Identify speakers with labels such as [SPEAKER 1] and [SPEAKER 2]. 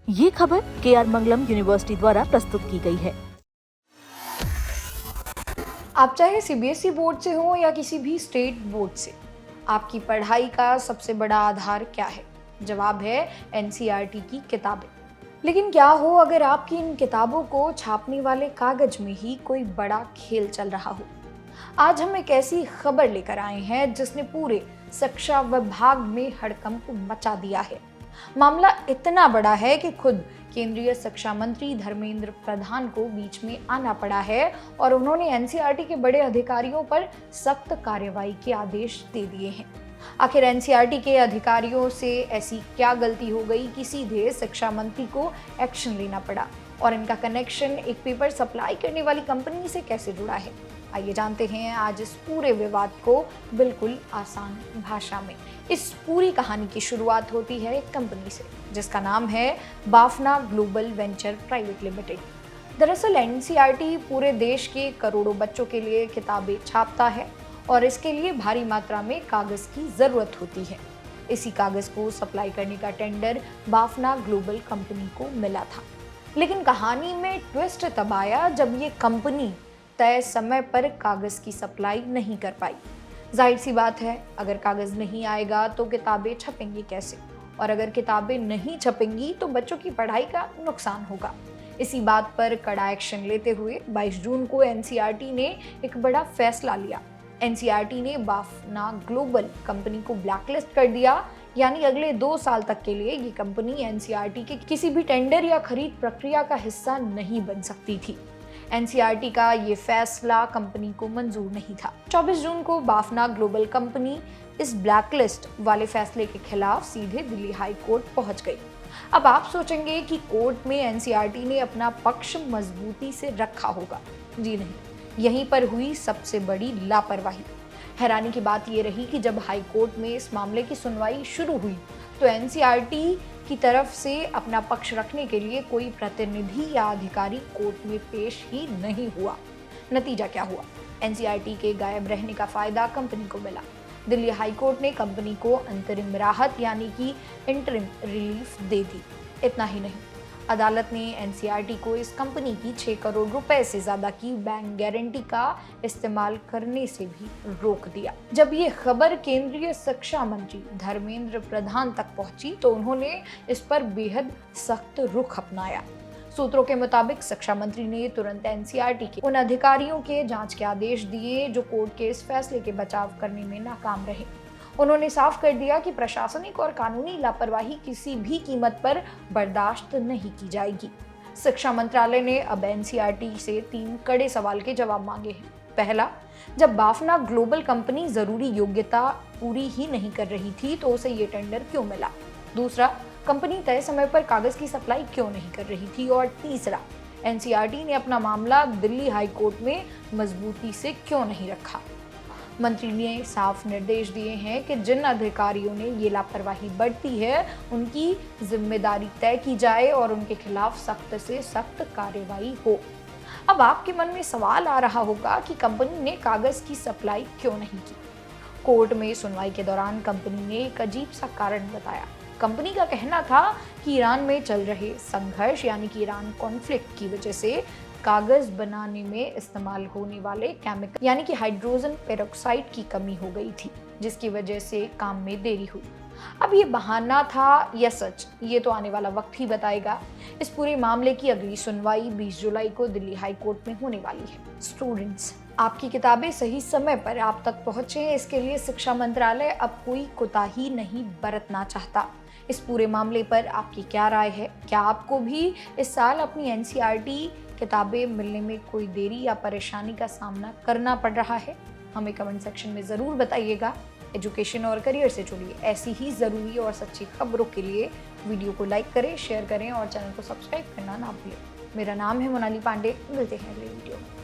[SPEAKER 1] ये खबर KR मंगलम university द्वारा प्रस्तुत की गई है।
[SPEAKER 2] आप चाहे सीबीएसई बोर्ड से हो या किसी भी स्टेट बोर्ड से, आपकी पढ़ाई का सबसे बड़ा आधार क्या है? जवाब है एनसीईआरटी की किताबें। लेकिन क्या हो अगर आपकी इन किताबों को छापने वाले कागज में ही कोई बड़ा खेल चल रहा हो? आज हम एक ऐसी खबर लेकर आए हैं जिसने पूरे शिक्षा विभाग में हड़कंप मचा दिया है। मामला इतना बड़ा है कि खुद केंद्रीय शिक्षा मंत्री धर्मेंद्र प्रधान को बीच में आना पड़ा है और उन्होंने एनसीईआरटी के बड़े अधिकारियों पर सख्त कार्रवाई के आदेश दे दिए हैं। आखिर एनसीईआरटी के अधिकारियों से ऐसी क्या गलती हो गई कि सीधे शिक्षा मंत्री को एक्शन लेना पड़ा, और इनका कनेक्शन एक पेपर सप्लाई करने वाली कंपनी से कैसे जुड़ा है? आइए जानते हैं आज इस पूरे विवाद को बिल्कुल आसान भाषा में। इस पूरी कहानी की शुरुआत होती है एक कंपनी से जिसका नाम है Bafna global venture private limited. दरअसल एनसीईआरटी पूरे देश के करोड़ों बच्चों के लिए किताबें छापता है और इसके लिए भारी मात्रा में कागज की जरूरत होती है। इसी कागज को सप्लाई करने का टेंडर बाफना ग्लोबल कंपनी को मिला था। लेकिन कहानी में ट्विस्ट तब आया जब ये कंपनी तय समय पर कागज की सप्लाई नहीं कर पाई। जाहिर सी बात है, अगर कागज नहीं आएगा तो किताबें छपेंगी कैसे, और अगर किताबें नहीं छपेंगी तो बच्चों की पढ़ाई का नुकसान होगा। इसी बात पर कड़ा एक्शन लेते हुए 22 जून को एनसीईआरटी ने एक बड़ा फैसला लिया। एनसीईआरटी ने बाफना ग्लोबल कंपनी को ब्लैकलिस्ट कर दिया, यानी अगले 2 साल तक के लिए ये कंपनी एनसीईआरटी के किसी भी टेंडर या खरीद प्रक्रिया का हिस्सा नहीं बन सकती थी। एनसीईआरटी का ये फैसला कंपनी को मंजूर नहीं था। 24 जून को बाफना ग्लोबल कंपनी इस ब्लैकलिस्ट वाले फैसले के खिलाफ सीधे दिल्ली हाई कोर्ट पहुंच गई। अब आप सोचेंगे कि कोर्ट में एनसीईआरटी ने अपना पक्ष मजबूती से रखा होगा। जी नहीं, यहीं पर हुई सबसे बड़ी लापरवाही। हैरानी की बात यह रही कि जब हाई कोर्ट में इस मामले की सुनवाई शुरू हुई तो एनसीईआरटी की तरफ से अपना पक्ष रखने के लिए कोई प्रतिनिधि या अधिकारी कोर्ट में पेश ही नहीं हुआ। नतीजा क्या हुआ? एनसीईआरटी के गायब रहने का फायदा कंपनी को मिला। दिल्ली हाई कोर्ट ने कंपनी को अंतरिम राहत यानी कि इंटरिम रिलीफ दे दी। इतना ही नहीं, अदालत ने एनसीईआरटी को इस कंपनी की 6 करोड़ रुपए से ज्यादा की बैंक गारंटी का इस्तेमाल करने से भी रोक दिया। जब ये खबर केंद्रीय शिक्षा मंत्री धर्मेंद्र प्रधान तक पहुंची तो उन्होंने इस पर बेहद सख्त रुख अपनाया। सूत्रों के मुताबिक शिक्षा मंत्री ने तुरंत एनसीईआरटी के उन अधिकारियों के जांच के आदेश दिए जो कोर्ट के इस फैसले के बचाव करने में नाकाम रहे। उन्होंने साफ कर दिया कि प्रशासनिक और कानूनी लापरवाही किसी भी कीमत पर बर्दाश्त नहीं की जाएगी। शिक्षा मंत्रालय ने अब एनसीईआरटी से 3 कड़े सवाल के जवाब मांगे हैं। पहला, जब बाफना ग्लोबल कंपनी जरूरी योग्यता पूरी ही नहीं कर रही थी तो उसे ये टेंडर क्यों मिला? दूसरा, कंपनी तय समय पर कागज की सप्लाई क्यों नहीं कर रही थी? और तीसरा, एनसीईआरटी ने अपना मामला दिल्ली हाई कोर्ट में मजबूती से क्यों नहीं रखा? मंत्री ने साफ निर्देश दिए हैं कि जिन अधिकारियों ने ये लापरवाही बरती है उनकी जिम्मेदारी तय की जाए और उनके खिलाफ सख्त से सख्त कार्रवाई हो। अब आपके मन में सवाल आ रहा होगा कि कंपनी ने कागज की सप्लाई क्यों नहीं की? कोर्ट में सुनवाई के दौरान कंपनी ने एक अजीब सा कारण बताया। कंपनी का कहना था कि ईरान में चल रहे संघर्ष यानी कि ईरान कॉन्फ्लिक्ट की वजह से कागज बनाने में इस्तेमाल होने वाले केमिकल यानी कि हाइड्रोजन पेरोक्साइड की कमी हो गई थी, जिसकी वजह से काम में देरी हुई। अब ये बहाना था या सच, ये तो आने वाला वक्त ही बताएगा। इस पूरे मामले की अगली सुनवाई 20 जुलाई को दिल्ली हाई कोर्ट में होने वाली है। स्टूडेंट्स, आपकी किताबें सही समय पर आप तक पहुंचे, इसके लिए शिक्षा मंत्रालय अब कोई कोताही नहीं बरतना चाहता। इस पूरे मामले पर आपकी क्या राय है? क्या आपको भी इस साल अपनी एनसीईआरटी किताबें मिलने में कोई देरी या परेशानी का सामना करना पड़ रहा है? हमें कमेंट सेक्शन में ज़रूर बताइएगा। एजुकेशन और करियर से जुड़ी ऐसी ही ज़रूरी और सच्ची खबरों के लिए वीडियो को लाइक करें, शेयर करें और चैनल को सब्सक्राइब करना ना भूलें। मेरा नाम है मोनाली पांडे। मिलते हैं अगले वीडियो में।